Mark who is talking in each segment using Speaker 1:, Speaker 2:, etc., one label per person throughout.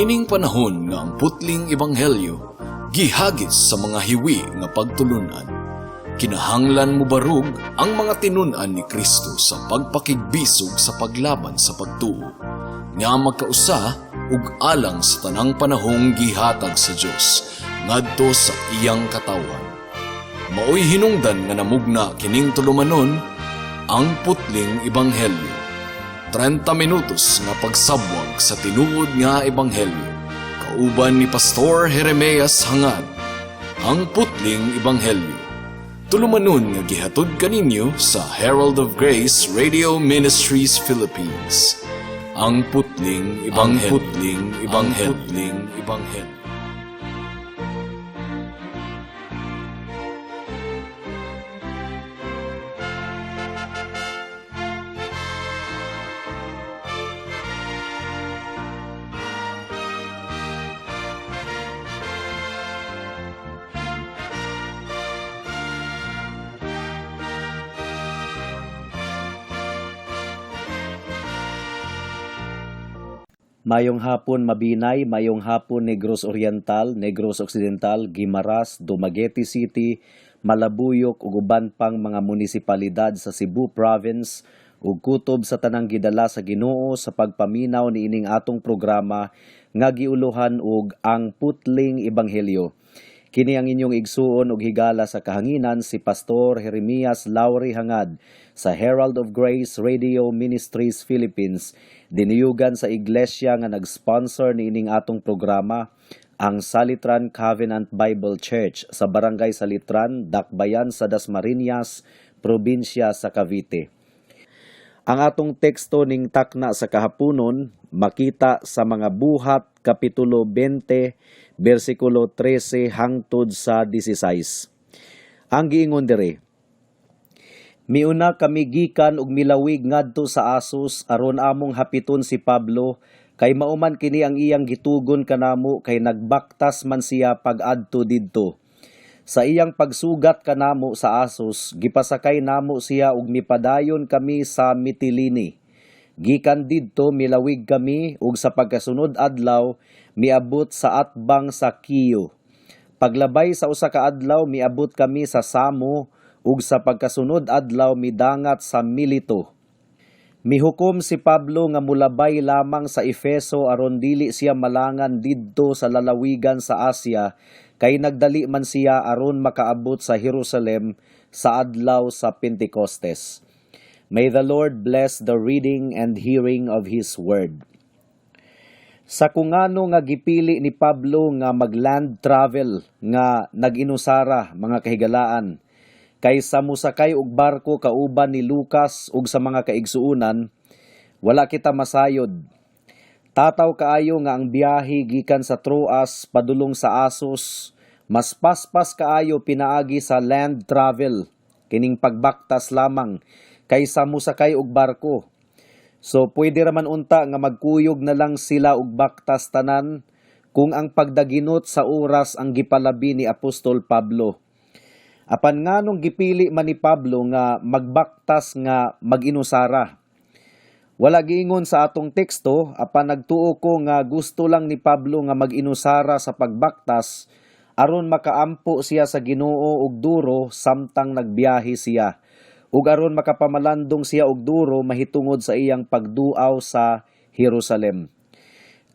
Speaker 1: Niining panahon nga ang putling ebanghelyo gihagis sa mga hiwi nga pagtulunan. Kinahanglan mo barug ang mga tinunan ni Kristo sa pagpakigbisog sa paglaban sa pagtuo, nga magkausa ug alang sa tanang panahong gihatag sa Dios ngadto sa iyang katawan. Maoy hinungdan nga namugna kining tulumanon ang putling ebanghelyo. 30 minutos nga pagsabwag sa tinuod nga ebanghelyo. Kauban ni Pastor Jeremias Hangad, ang putling ebanghelyo. Tulumanon nga gihatod kaninyo sa Herald of Grace Radio Ministries Philippines. Ang putling ebanghelyo. Ang putling ebanghelyo. Ang putling ebanghelyo.
Speaker 2: Mayong hapon Mabinay, mayong hapon Negros Oriental, Negros Occidental, Guimaras, Dumaguete City, Malabuyok ug uban pang mga munisipalidad sa Cebu Province ug kutob sa tanang gidala sa Ginoo sa pagpaminaw niining atong programa nga giuluhan og ang putling ebanghelyo. Kini ang inyong igsuon ug higala sa kahanginan si Pastor Jeremias Lauri Hangad sa Herald of Grace Radio Ministries Philippines. Diniyugan sa iglesia nga nag-sponsor niining atong programa, ang Salitran Covenant Bible Church sa Barangay Salitran, Dakbayan sa Dasmariñas, probinsya sa Cavite. Ang atong teksto ning takna sa kahaponon makita sa mga buhat kapitulo 20 bersikulo 13 hangtod sa 16. Ang giingon diri: Miuna kami gikan ug milawig ngadto sa Asos aron among hapiton si Pablo, kay mauman kini ang iyang gitugon kanamo kay nagbaktas man siya pag-adto didto. Sa iyang pagsugat kanamo sa Asos, gipasakay namo siya ug mipadayon kami sa Mitilini. Gikan didto milawig kami ug sa pagkasunod adlaw miabot sa atbang sa Kiyo. Paglabay sa usa ka adlaw miabot kami sa Samo ug sa pagkasunod adlaw midangat sa Milito. Mihukom si Pablo nga mulabay lamang sa Efeso aron dili siya malangan didto sa lalawigan sa Asya, kay nagdali man siya aron makaabot sa Jerusalem sa adlaw sa Pentecostes. May the Lord bless the reading and hearing of His word. Sa kungano nga gipili ni Pablo nga mag-land travel nga nag-inusara mga kahigalaan, kaysa musakay og barko kauban ni Lucas ug sa mga kaigsuunan, wala kita masayod. Tataw kaayo nga ang biyahe gikan sa Troas padulong sa Asos, mas paspas kaayo pinaagi sa land travel, kining pagbaktas lamang, kaysa musakay og barko. So pwede raman unta nga magkuyog na lang sila og baktas tanan kung ang pagdaginot sa oras ang gipalabi ni Apostol Pablo. Apan nganong gipili man ni Pablo nga magbaktas nga mag-inusara? Wala giingon sa atong teksto, apan nagtuo ko nga gusto lang ni Pablo nga mag-inusara sa pagbaktas aron makaampo siya sa Ginoo og duro samtang nagbiyahe siya, ug aron makapamalandong siya og duro mahitungod sa iyang pagduaw sa Jerusalem.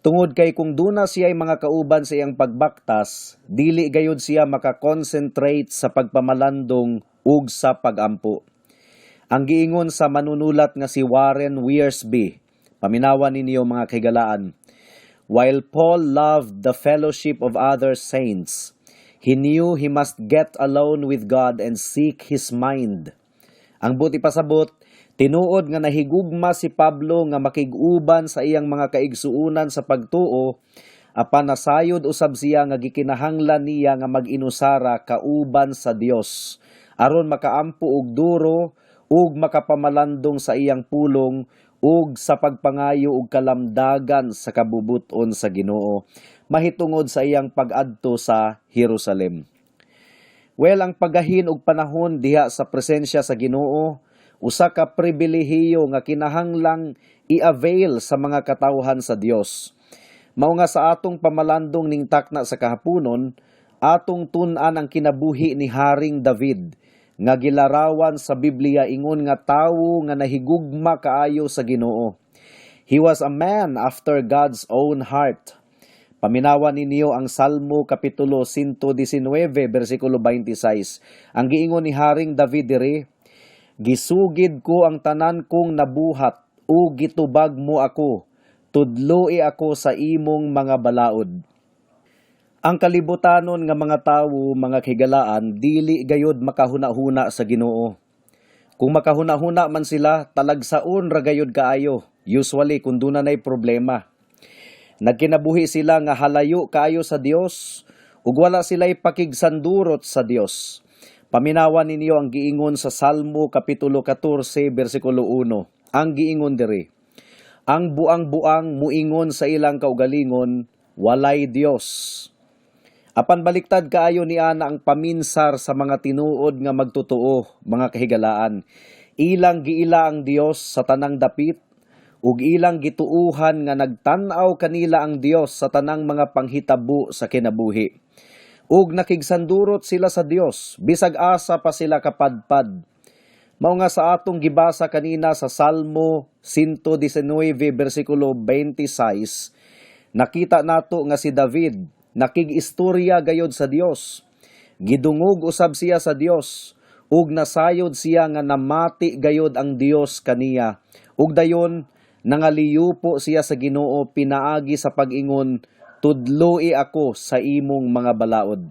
Speaker 2: Tungod kay kung duna siya ay mga kauban sa iyang pagbaktas, dili gayud siya makakonsentrate sa pagpamalandong ug sa pagampo. Ang giingon sa manunulat nga si Warren Wiersbe, paminawan ninyo mga kahigalaan, while Paul loved the fellowship of other saints, he knew he must get alone with God and seek His mind. Ang buti pasabot, tinuod nga nahigugma si Pablo nga makig-uban sa iyang mga kaigsuunan sa pagtuo, apan nasayod usab siya nga gikinahanglan niya nga mag-inusara kauban sa Dios, aron makaampo og duro ug makapamalandong sa iyang pulong ug sa pagpangayo og kalamdagan sa kabubuton sa Ginoo, mahitungod sa iyang pag-adto sa Jerusalem. Well, ang pagahin og panahon diha sa presensya sa Ginoo, usa ka pribilehiyo nga kinahanglang i-avail sa mga katawhan sa Dios. Mao nga sa atong pamalandong ning takna sa kahaponon, atong tun-an ang kinabuhi ni Haring David, nga gilarawan sa Biblia ingon nga tawo nga nahigugma kaayo sa Ginoo. He was a man after God's own heart. Paminawan ninyo ang Salmo Kapitulo 119, versikulo 26. Ang giingon ni Haring David diri, gisugid ko ang tanan kong nabuhat, o gitubag mo ako, tudloi ako sa imong mga balaod. Ang kalibutanon nga mga tawo, mga kahigalaan, dili gayud makahuna-huna sa Ginoo. Kung makahuna-huna man sila, talagsaon ra gayud kaayo, usually kung doon nay problema. Nagkinabuhi sila nga halayo kaayo sa Dios, ug wala sila'y pakigsandurot sa Dios. Paminawan ninyo ang giingon sa Salmo Kapitulo 14, versikulo 1. Ang giingon diri, ang buang-buang muingon sa ilang kaugalingon, walay Dios. Apan baliktad kaayo ni ana ang paminsar sa mga tinuod nga magtotoo, mga kahigalaan. Ilang giila ang Dios sa tanang dapit, ug ilang gituuhan nga nagtan-aw kanila ang Dios sa tanang mga panghitabo sa kinabuhi. Ug nakigsandurot sila sa Dios, bisag asa pa sila kapadpad. Mao nga sa atong gibasa kanina sa Salmo 119, versikulo 26, nakita nato nga si David, nakig-istorya gayod sa Dios. Gidungog usab siya sa Dios, ug nasayod siya nga namati gayod ang Dios kaniya. Ug dayon, nangaliyupo siya sa Ginoo pinaagi sa pag-ingon, tudloi ako sa imong mga balaod.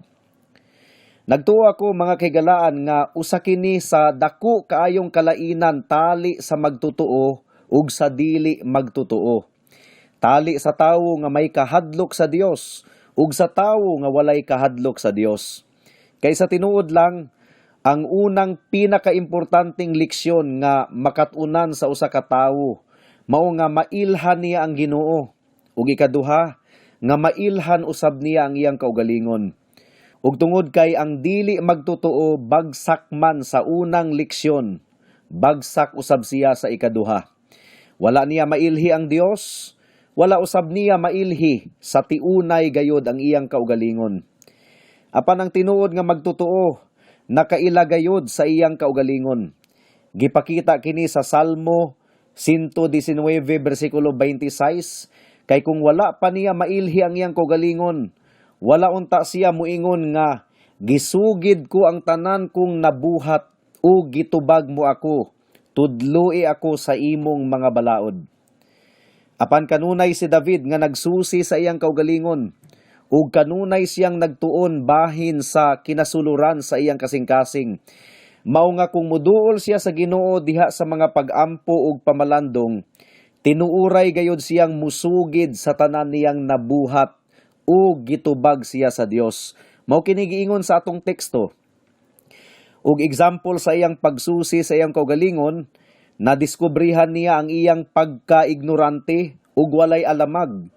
Speaker 2: Nagtuo ako mga kahigalaan nga usa kini sa dako kaayong kalainan tali sa magtotoo ug sa dili magtotoo. Tali sa tawo nga may kahadlok sa Dios ug sa tawo nga walay kahadlok sa Dios. Kay sa tinuod lang, ang unang pinakaimportanteng leksyon nga makatunan sa usa ka tawo mao nga mailhan niya ang Ginoo, ug ikaduha nga mailhan usab niya ang iyang kaugalingon. Ug tungod kay ang dili magtotoo bagsak man sa unang leksyon, bagsak usab siya sa ikaduha. Wala niya mailhi ang Dios, wala usab niya mailhi sa tiunay gayod ang iyang kaugalingon. Apan ang tinuod nga magtotoo, nakaila gayod sa iyang kaugalingon. Gipakita kini sa Salmo 119, versikulo 26, kay kung wala pa niya mailhi ang iyang kaugalingon, wala unta siya muingon nga, gisugid ko ang tanan kong nabuhat o gitubag mo ako, tudloi ako sa imong mga balaod. Apan kanunay si David nga nagsusi sa iyang kaugalingon, ug kanunay siyang nagtuon bahin sa kinasuluran sa iyang kasing-kasing. Mao nga kung muduol siya sa Ginoo diha sa mga pag-ampo ug pamalandong, tinuuray gayod siyang musugid sa tanan niyang nabuhat o gitubag siya sa Dios. Mao kini giingon sa atong teksto. Ug example sa iyang pagsusi sa iyang kaugalingon, nadiskubrihan niya ang iyang pagka-ignorante ug walay alamag.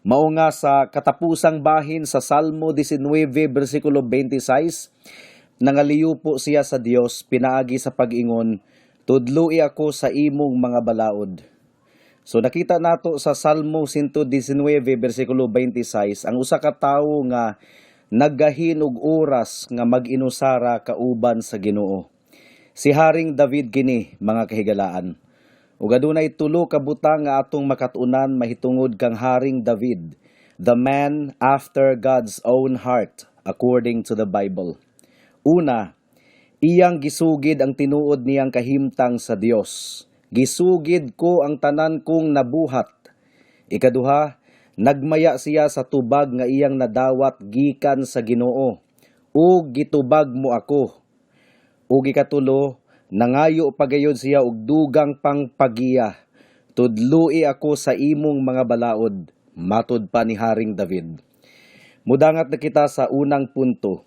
Speaker 2: Mao nga sa katapusang bahin sa Salmo 19, versikulo 26, nangaliyupo siya sa Dios pinaagi sa pag-ingon, tudloi ako sa imong mga balaod. So nakita nato sa Salmo 119, versikulo 26, ang usa ka tawo nga naggahin og oras nga mag-inusara kauban sa Ginoo. Si Haring David kini, mga kahigalaan. Ug adunay tulo ka butang nga atong makatunan mahitungod kang Haring David, the man after God's own heart, according to the Bible. Una, iyang gisugid ang tinuod niyang kahimtang sa Dios. Gisugid ko ang tanan kong nabuhat. Ikaduha, nagmaya siya sa tubag nga iyang nadawat gikan sa Ginoo. Ug gitubag mo ako. Ug ikatulo, nangayo pagayod siya og dugang pang pagiya. Tudloi ako sa imong mga balaod, matud pa ni Haring David. Mudangat na kita sa unang punto.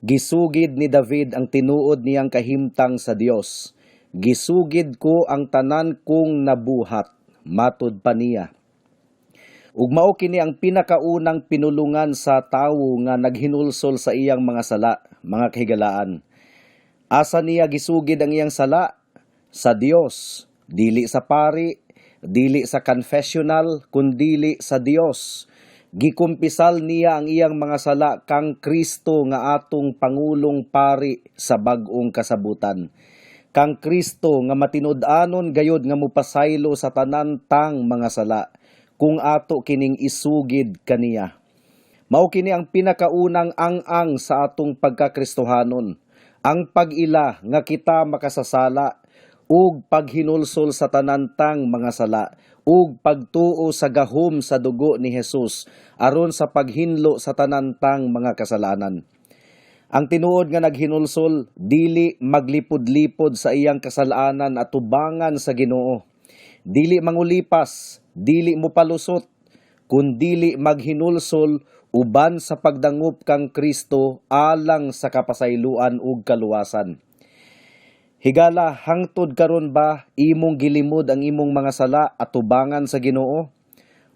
Speaker 2: Gisugid ni David ang tinuod niyang kahimtang sa Dios. Gisugid ko ang tanan kong nabuhat, matud pa niya. Ug mao kini ang pinakaunang pinulungan sa tawo nga naghinulsol sa iyang mga sala, mga kahigalaan. Asa niya gisugid ang iyang sala? Sa Dios, dili sa pari, dili sa confessional, kundili sa Dios. Gikumpisal niya ang iyang mga sala kang Kristo nga atong Pangulong Pari sa bag-ong kasabutan. Kang Kristo nga matinud-anon gayod nga mupasaylo sa tanan tang mga sala, kung ato kining isugid kaniya. Mao kini ang pinakaunang ang-ang sa atong pagkakristohanon, ang pag-ila nga kita makasasala, ug paghinulsol sa tanan tang mga sala, ug pagtuo sa gahom sa dugo ni Jesus aron sa paghinlo sa tanan tang mga kasalanan. Ang tinuod nga naghinulsol dili maglipod-lipod sa iyang kasalanan at tubangan sa Ginoo. Dili mangulipas, dili mopalusot, kundili maghinulsol uban sa pagdangup kang Kristo alang sa kapasayloan ug kaluwasan. Higala, hangtod karon ba imong gilimod ang imong mga sala at tubangan sa Ginoo?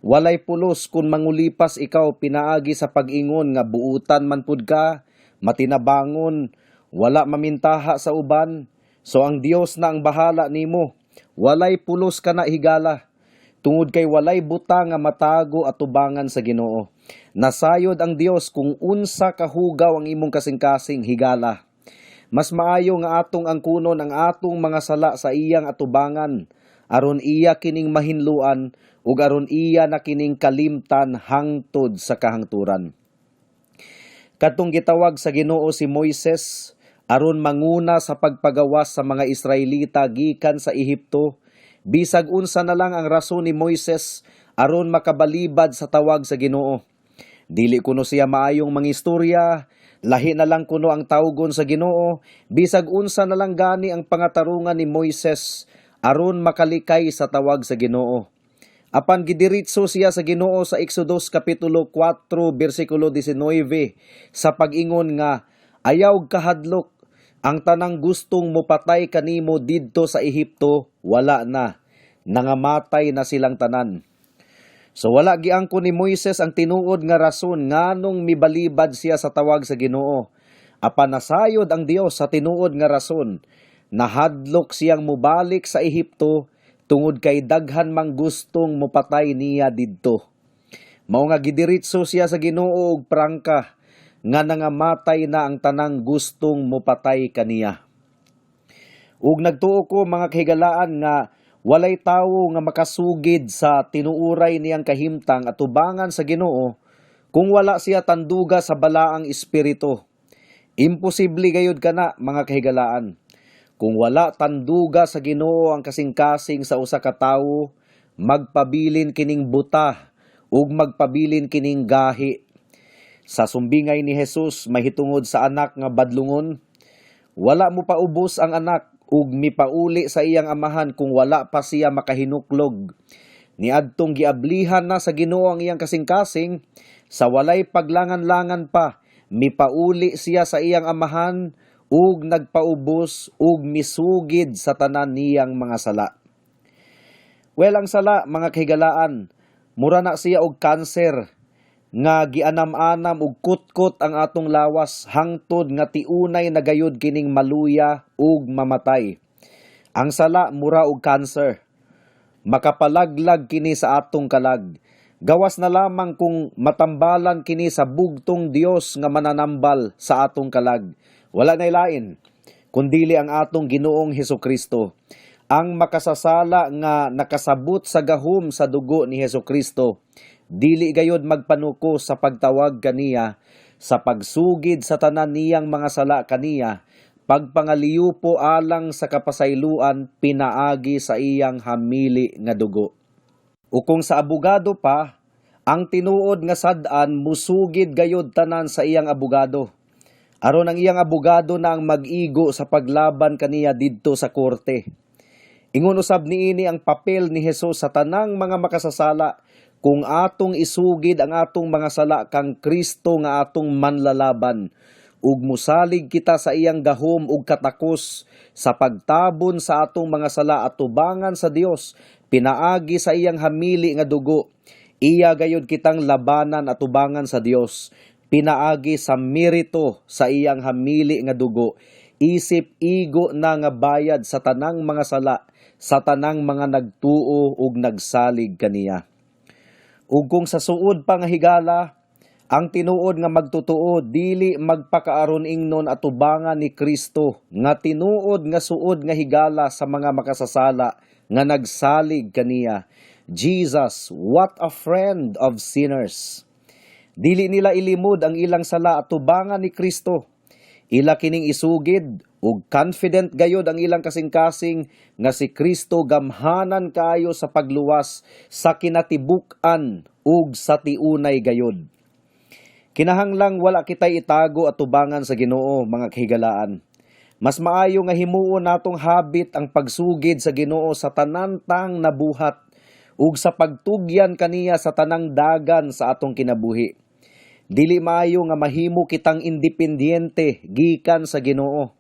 Speaker 2: Walay pulos kung mangulipas ikaw pinaagi sa pag-ingon nga buutan man pud ka, matinabangon, wala mamintaha sa uban, so ang Dios na ang bahala nimo. Walay pulos ka na higala, tungod kay walay buta nga matago at tubangan sa Ginoo. Nasayod ang Dios kung unsa kahugaw ang imong kasing-kasing higala. Mas maayo nga atong angkunon ang atong mga sala sa iyang atubangan, aron iya kining mahinluan ug aron iya na kining kalimtan hangtod sa kahangturan. Kadtong gitawag sa Ginoo si Moises aron manguna sa pagpagawas sa mga Israelita gikan sa Ehipto, bisag unsa na lang ang rason ni Moises aron makabalibad sa tawag sa Ginoo. Dili kuno siya maayong mangistorya, lahi na lang kuno ang tawgon sa Ginoo, bisag unsa na lang gani ang pangatarungan ni Moises aron makalikay sa tawag sa Ginoo. Apan gidiritso siya sa Ginoo sa Exodus kapitulo 4 bersikulo 19 sa pag-ingon nga, ayaw kahadlok, ang tanang gustong mopatay kanimo didto sa Ehipto wala na, nangamatay na silang tanan. So wala giangkon ni Moises ang tinuod nga rason nganong mibalibad siya sa tawag sa Ginoo. Apan nasayod ang Dios sa tinuod nga rason, nahadlok siyang mubalik sa Ehipto tungod kay daghan mang gustong mopatay niya didto. Mao nga gidiritso siya sa Ginoo og prangka nga nangamatay na ang tanang gustong mopatay kaniya. Ug nagtuo ko mga kahigalaan nga walay tawo nga makasugid sa tinuuray niyang kahimtang at tubangan sa Ginoo kung wala siya tanduga sa balaang espiritu. Imposible gayud kana mga kahigalaan. Kung wala tanduga sa Ginoo ang kasing-kasing sa usa ka tawo, magpabilin kining buta ug magpabilin kining gahi. Sa sumbingay ni Jesus mahitungod sa anak nga badlungon, wala mo paubos ang anak ug mipauli sa iyang amahan kung wala pa siya makahinuklog. Niadtong giablihan na sa Ginoo ang iyang kasing-kasing, sa walay paglangan-langan pa, mipauli siya sa iyang amahan ug nagpaubos ug misugid sa tanan niyang mga sala. Well, ang sala, mga kahigalaan, mura na siya og kanser, nga gianam-anam ug kutkot ang atong lawas hangtod nga tiunay nagayod kining maluya ug mamatay. Ang sala mura og kanser. Makapalaglag kini sa atong kalag. Gawas na lamang kung matambalan kini sa bugtong Dios nga mananambal sa atong kalag. Wala nay lain kundili ang atong Ginoong Hesukristo, ang makasasala nga nakasabot sa gahom sa dugo ni Hesukristo. Dili gayod magpanuko sa pagtawag kaniya, sa pagsugid sa tanan niyang mga sala kaniya, pagpangaliyo po alang sa kapasayloan pinaagi sa iyang hamili nga dugo. O kung sa abogado pa, ang tinuod nga sad-an musugid gayod tanan sa iyang abogado. Aron ang iyang abogado na ang mag-igo sa paglaban kaniya didto sa korte. Ingon usab niini ang papel ni Jesus sa tanang mga makasasala kung atong isugid ang atong mga sala kang Kristo nga atong manlalaban ug musalig kita sa iyang gahom ug katakos sa pagtabon sa atong mga sala at tubangan sa Dios pinaagi sa iyang hamili nga dugo. Iya gayud kitang labanan at tubangan sa Dios pinaagi sa merito sa iyang hamili nga dugo, isip igo na nga bayad sa tanang mga sala, sa tanang mga nagtuo ug nagsalig kaniya. ug kung sa suod pa nga higala, ang tinuod nga magtutuo dili magpakaaron ingnon atubangan ni Kristo nga tinuod nga suod nga higala sa mga makasasala nga nagsalig kaniya. Jesus, what a friend of sinners. Dili nila ilimod ang ilang sala atubangan ni Kristo. Ila kining isugid ug confident gayod ang ilang kasing-kasing nga si Kristo gamhanan kaayo sa pagluwas sa kinatibuk-an ug sa tiunay gayod. Kinahanglang wala kitay itago at tubangan sa Ginoo, mga kahigalaan. Mas maayo nga himuon natong habit ang pagsugid sa Ginoo sa tanantang nabuhat ug sa pagtugyan kaniya sa tanang dagan sa atong kinabuhi. Dili maayo nga mahimo kitang independyente gikan sa Ginoo.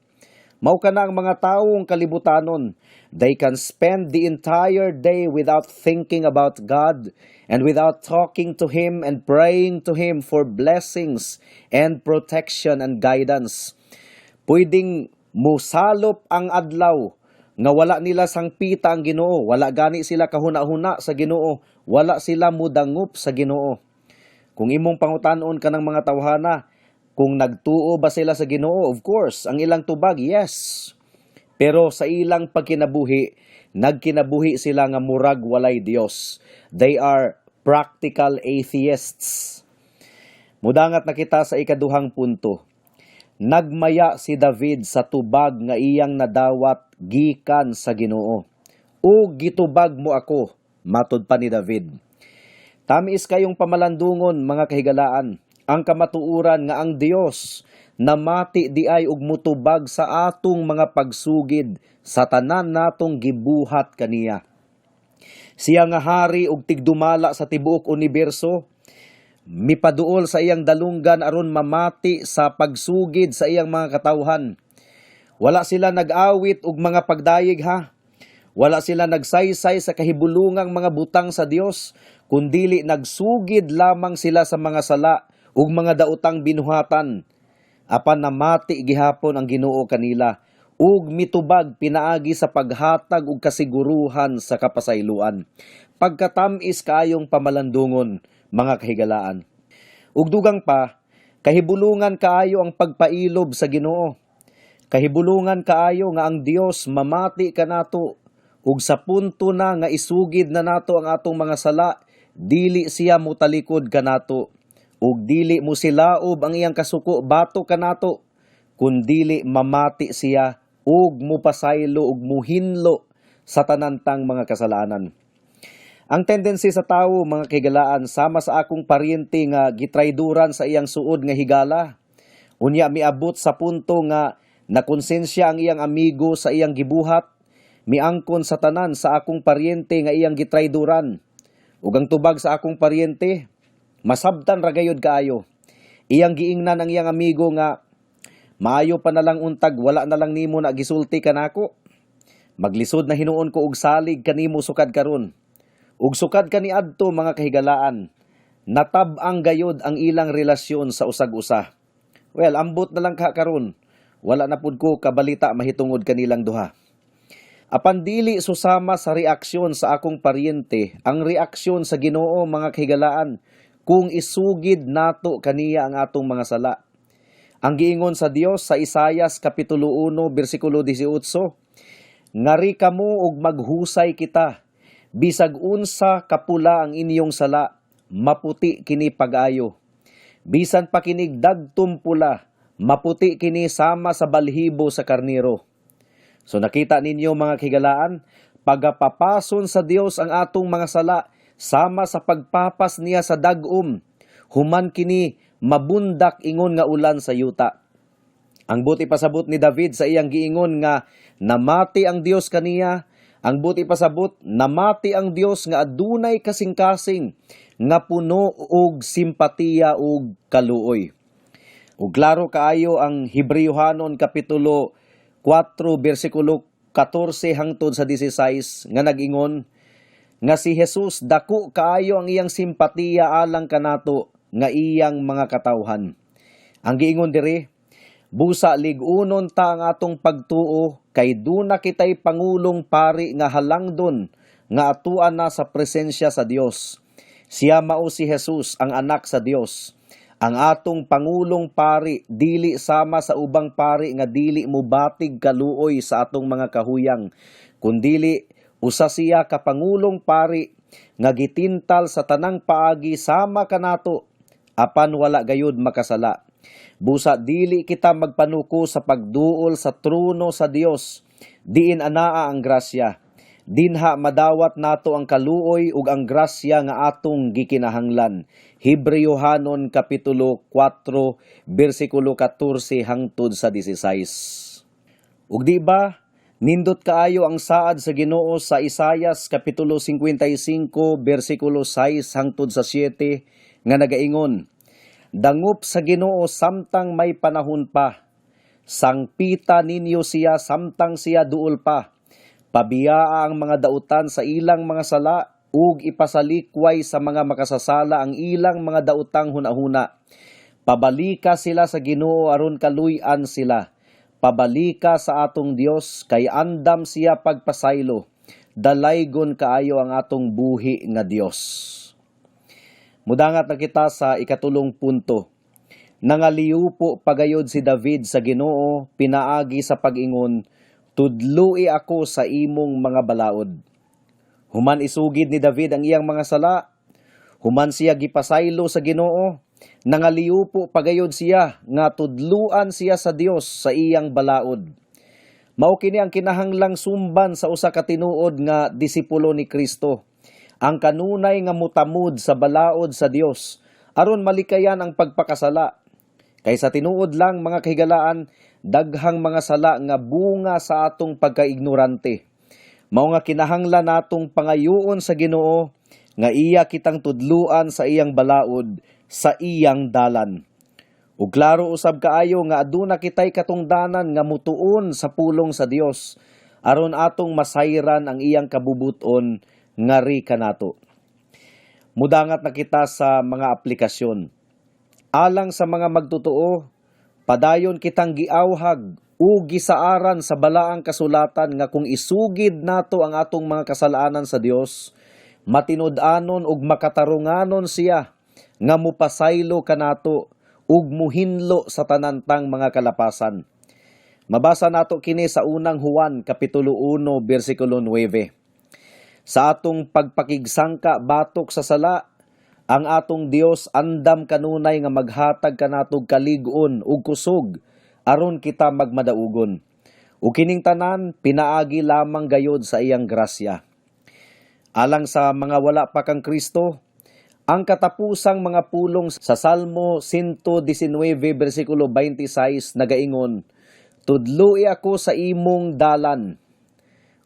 Speaker 2: Mao kana ang mga taong kalibutanon. They can spend the entire day without thinking about God and without talking to Him and praying to Him for blessings and protection and guidance. Pwedeng musalop ang adlaw nga wala nila sangpita ang Ginoo, wala gani sila kahuna-huna sa Ginoo, wala sila mudangup sa Ginoo. Kung imong pangutan-on ka ng mga tawhana, kung nagtuo ba sila sa Ginoo, of course, ang ilang tubag, yes. Pero sa ilang pagkinabuhi, nagkinabuhi sila nga murag walay Dios. They are practical atheists. Mudangat na kita sa ikaduhang punto. Nagmaya si David sa tubag nga iyang nadawat gikan sa Ginoo. O gitubag mo ako, matud pa ni David. Tamis kayong pamalandungon, mga kahigalaan, ang kamatuuran nga ang Dios namati di ay ug mutubag sa atong mga pagsugid sa tanan natong gibuhat kaniya. Siya nga hari ug tigdumala sa tibuok universo, mipaduol sa iyang dalunggan aron mamati sa pagsugid sa iyang mga katawhan. Wala sila nag-awit ug mga pagdayeg ha. Wala sila nagsaysay sa kahibulungang mga butang sa Dios, kundili nagsugid lamang sila sa mga sala ug mga daotang binuhatan. Apan namati gihapon ang Ginoo kanila ug mitubag pinaagi sa paghatag ug kasiguruhan sa kapasayloan. Pagkatamis kaayong pamalandungon, mga kahigalaan. Ug dugang pa, kahibulungan kaayo ang pagpailob sa Ginoo. Kahibulungan kaayo nga ang Dios mamati kanato ug sa punto na nga isugid na nato ang atong mga sala, dili siya mutalikod kanato. Ug dili mo silaob ang iyang kasuko bato kanato, kundili mamati siya ug mupasaylo ug muhinlo sa tanantang mga kasalanan. Ang tendency sa tawo, mga kahigalaan, sama sa akong paryente nga gitrayduran sa iyang suod nga higala. Unya miabot sa punto nga nakonsensya ang iyang amigo sa iyang gibuhat, miangkon sa tanan sa akong paryente nga iyang gitrayduran. Ug ang tubag sa akong paryente, masabtan ra gayud kaayo. Iyang giingnan ang iyang amigo nga, maayo pa na lang untag, wala na lang nimo na gisulti kanako. Maglisod na hinuon ko og salig kanimo sukad karon. Ug sukad kaniadto, mga kahigalaan, natab-ang gayud ang ilang relasyon sa usag-usa. Well, ambot na lang karon. Wala na pud ko kabalita mahitungod kanilang duha. Apan dili susama sa reaksyon sa akong paryente, ang reaksyon sa Ginoo, mga kahigalaan, kung isugid nato kaniya ang atong mga sala. Ang giingon sa Dios sa Isayas kapitulo 1 bersikulo 18, ngari kamo ug maghusay kita, bisag unsa kapula ang inyong sala, maputi kini pag-ayo. Bisan pa kinig dagtom pula, maputi kini sama sa balhibo sa karniro. So nakita ninyo, mga kahigalaan, pagapapason sa Dios ang atong mga sala, sama sa pagpapas niya sa dagom, human kini mabundak ingon nga ulan sa yuta. Ang buti pasabot ni David sa iyang giingon nga namati ang Dios kaniya, ang buti pasabot namati ang Dios nga adunay kasing-kasing nga puno og simpatiya ug kaluoy. Ug klaro kaayo ang Hebrewhanon kapitulo 4 bersikulo 14 hangtod sa 16 nga nag-ingon nga si Jesus dako kaayo ang iyang simpatiya alang kanato nga iyang mga katawhan. Ang giingon diri, busa lig-unon ta ang atong pagtuo kay duna kitay pangulong pari nga halangdon nga atuan na sa presensya sa Dios. Siya mao si Jesus, ang anak sa Dios, ang atong pangulong pari, dili sama sa ubang pari nga dili mubatig kaluoy sa atong mga kahuyang, kundili usa siya ka pangulong pari nga gitintal sa tanang paagi sama kanato, apan wala gayud makasala. Busa dili kita magpanuko sa pagduol sa trono sa Dios, diin anaa ang grasya. Dinha madawat nato ang kaluoy ug ang grasya nga atong gikinahanglan. Hebrewhanon kapitulo 4 bersikulo 14 hangtod sa 16. Ug di ba nindot kaayo ang saad sa Ginoo sa Isayas kapitulo 55 bersikulo 6 hangtod sa 7 nga nagaingon, "Dangup sa Ginoo samtang may panahon pa, sangpita ninyo siya samtang siya duol pa. Pabiyaa ang mga dautan sa ilang mga sala, ug ipasalikway sa mga makasasala ang ilang mga dautang hunahuna. Pabalika sila sa Ginoo aron kaluy-an sila. Pabalika sa atong Dios kay andam siya pagpasaylo. Dalaygon kaayo ang atong buhi nga Dios." Mudangat na kita sa ikatulong punto. Nangaliupo pagayod si David sa Ginoo pinaagi sa pag-ingon, "Tudloi ako sa imong mga balaod." Human isugid ni David ang iyang mga sala, human siya gipasaylo sa Ginoo, nangaliupo pagayod siya nga tudluan siya sa Dios sa iyang balaod. Mao kini ang kinahanglang sumban sa usa ka tinuod nga disipulo ni Kristo, ang kanunay nga mutamud sa balaod sa Dios aron malikayan ang pagpakasala. Kay sa tinuod lang mga kahigalaan, daghang mga sala nga bunga sa atong pagkaignorante. Mao nga kinahanglan natong pangayuon sa Ginoo nga iya kitang tudluan sa iyang balaod, sa iyang dalan. Ug klaro usab kaayo nga aduna kitay katungdanan nga mutuon sa pulong sa Dios aron atong masayran ang iyang kabubuton ngari kanato. Mudangat na kita sa mga aplikasyon. Alang sa mga magtotoo, padayon kitang giawhag o gisaaran sa balaang kasulatan nga kung isugid nato ang atong mga kasalaanan sa Dios, matinud-anon ug makatarunganon siya nga mupasaylo kanato ug muhinlo sa tanantang mga kalapasan. Mabasa nato kini sa unang Juan kapitulo 1 bersikulo 9. Sa atong pagpakigsangka batok sa sala, ang atong Dios andam kanunay nga maghatag kanatog kalig-on ug kusog aron kita magmadaugon. Ug kining tanan pinaagi lamang gayod sa iyang grasya. Alang sa mga wala pa kang Kristo, ang katapusang mga pulong sa Salmo 119 bersikulo 26 nagaingon, "Tudloi ako sa imong dalan."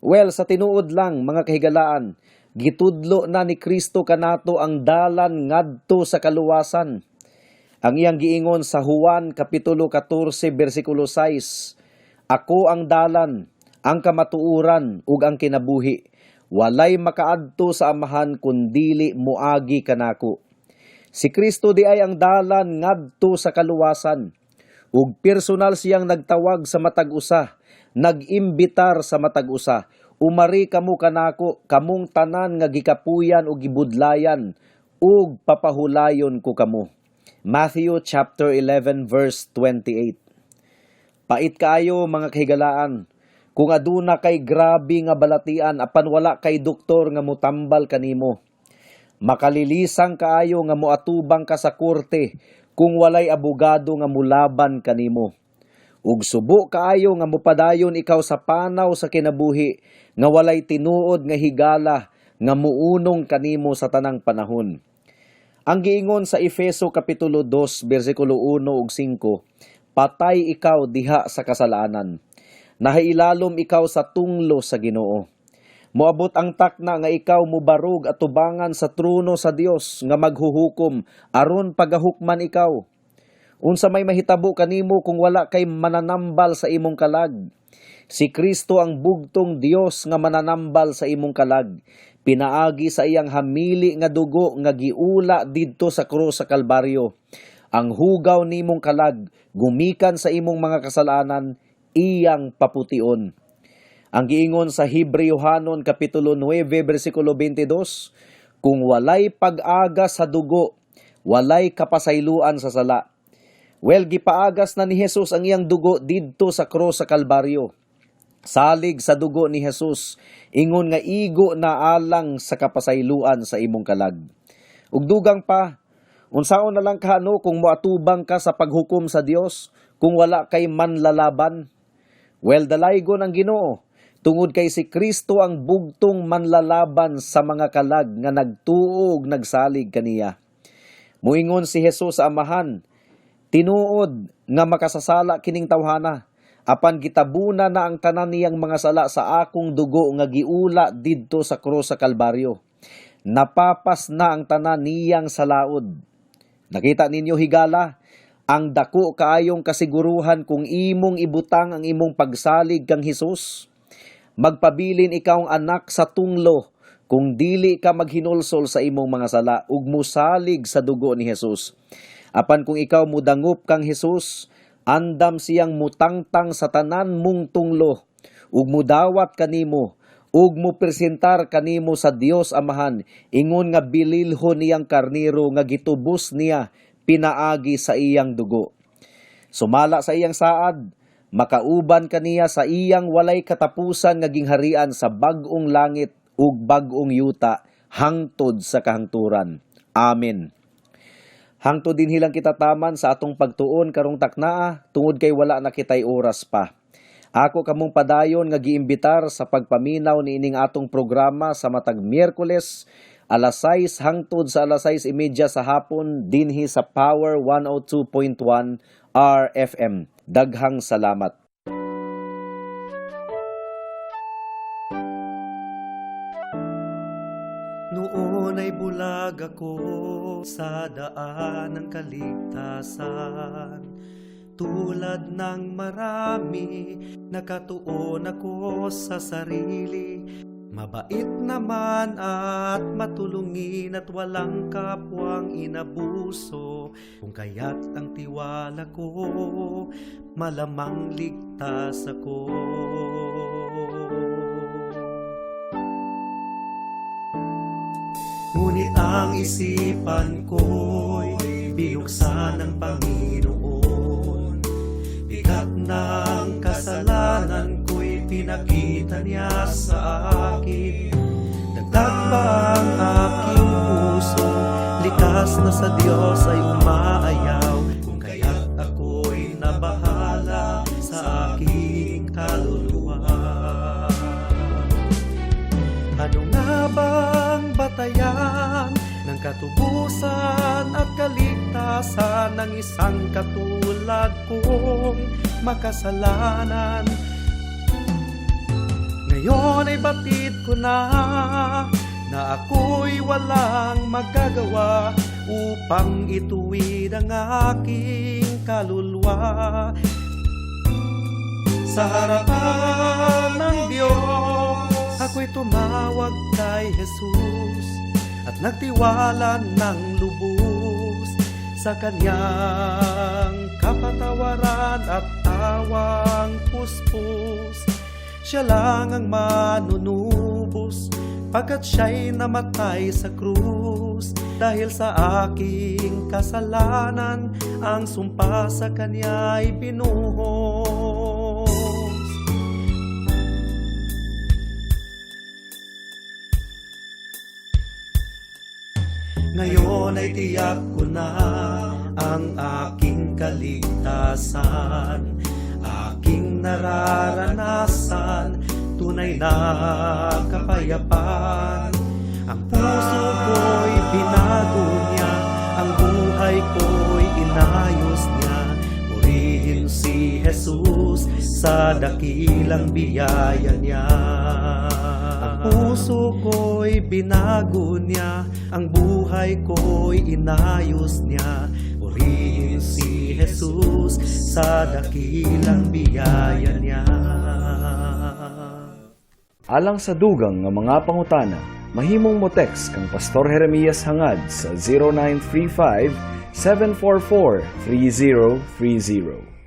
Speaker 2: Well, sa tinuod lang mga kahigalaan, gitudlo na ni Kristo kanato ang dalan ngadto sa kaluwasan. Ang iyang giingon sa Juan kapitulo 14 bersikulo 6, "Ako ang dalan, ang kamatuuran ug ang kinabuhi. Walay makaadto sa Amahan kundili moagi kanako." Si Kristo di ay ang dalan ngadto sa kaluwasan. Ug personal siyang nagtawag sa matag usa, nag-imbitar sa matag usa, "Umari kamo kanako, kamong tanan nga gikapuyan o gibudlayan, ug papahulayon ko kamo." Matthew chapter 11 verse 28. Pait kaayo mga kahigalaan, kung aduna kay grabe nga balatian apan wala kay doktor nga mutambal kanimo. Makalilisang kaayo nga moatubang ka sa korte kung walay abogado nga mulaban kanimo. Ug subo kaayo nga mupadayon ikaw sa panaw sa kinabuhi nga walay tinuod nga higala nga muunong kanimo sa tanang panahon. Ang giingon sa Efeso kapitulo 2 bersikulo 1 ug 5, "Patay ikaw diha sa kasalanan. Nahailalom ikaw sa tunglo sa Ginoo. Moabot ang takna nga ikaw mubarog at tubangan sa trono sa Dios nga maghuhukom aron pagahukman ikaw. Unsa may mahitabo kanimo kung wala kay mananambal sa imong kalag? Si Kristo ang bugtong Dios nga mananambal sa imong kalag. Pinaagi sa iyang hamili nga dugo nga giula didto sa krus sa Kalbaryo. Ang hugaw nimong kalag gumikan sa imong mga kasalanan, iyang papution." Ang giingon sa Hebrewhanon kapitulo 9 bersikulo 22, Kung walay pag-agas sa dugo, walay kapasayloan sa sala. Well, gipaagas na ni Jesus ang iyang dugo didto sa krus sa Kalbaryo. Salig sa dugo ni Jesus, ingon nga igo na alang sa kapasayloan sa imong kalag. Ug dugang pa, unsaon na lang kaano kung moatubang ka sa paghukom sa Dios, kung wala kay manlalaban? Well, dalaygon ang Ginoo, tungod kay si Kristo ang bugtong manlalaban sa mga kalag nga nagtuog nagsalig kaniya. Muingon si Jesus sa Amahan, tinuod nga makasasala kining tawhana, apan gitabuna na ang tanan niyang mga sala sa akong dugo nga giula didto sa krus sa Kalbaryo. Napapas na ang tanan niyang salaod. Nakita ninyo higala, ang dako kaayong kasiguruhan kung imong ibutang ang imong pagsalig kang Hesus. Magpabilin ikaw ang anak sa tunglo kung dili ka maghinulsol sa imong mga sala ug musalig sa dugo ni Jesus. Apan kung ikaw mudangup kang Jesus, andam siyang mutangtang sa tanan mong tunglo ug mudawat kanimo ug mo presentar kanimo sa Dios Amahan, ingon nga bililhon niyang karniro nga gitubos niya pinaagi sa iyang dugo. Sumala sa iyang saad, makauban kaniya sa iyang walay katapusan nga gingharian sa bag-ong langit ug bag-ong yuta hangtod sa kahangturan. Amen. Hangtod din hilang kita taman sa atong pagtuon karong taknaa tungod kay wala na kitay oras pa. Ako kamong padayon nga giimbitar sa pagpaminaw niining atong programa sa matag Miyerkules, alas 6 hangtod sa alas 6:30 sa hapon dinhi sa Power 102.1 RFM. Daghang salamat.
Speaker 3: Noon ay bulag ako sa daan ng kaligtasan. Tulad ng marami, nakatuon ako sa sarili. Mabait naman at matulungin at walang kapwang inabuso. Kung kaya't ang tiwala ko, malamang ligtas ako. Ngunit ang isipan ko'y binuksan ng Panginoon. Bigat ng kasalanan ko'y pinakita niya sa akin. Dagdag pa ang aking puso, likas na sa Diyos ay umaayaw. Kung kaya't ako'y nabahala sa aking kaluluwa. Ano nga bang batayan ng katubusan at kaligtasan ng isang katulad kong makasalanan? Ngayon ay batid ko na ako'y walang magagawa upang ituwid ang aking kaluluwa. Sa harapan ng Diyos, ako'y tumawag kay Jesus at nagtiwala ng lubos sa kanyang kapatawaran at tawang puspos. Siya lang ang manunubos pagkat siya'y namatay sa krus. Dahil sa aking kasalanan, ang sumpa sa kanya'y binuhos. Ngayon ay tiyak ko na ang aking kaligtasan, aking nararanasan, tunay na kapayapaan. Ang puso ko'y binago niya, ang buhay ko'y inayos niya. Purihin si Jesus sa dakilang biyaya niya. Ang puso ko'y binago niya, ang buhay ko'y inayos niya. Purihin si Jesus sa dakilang biyaya niya.
Speaker 1: Alang sa dugang nga mga pangutana, mahimong mo text kang Pastor Jeremias hangad sa 0935-744-3030.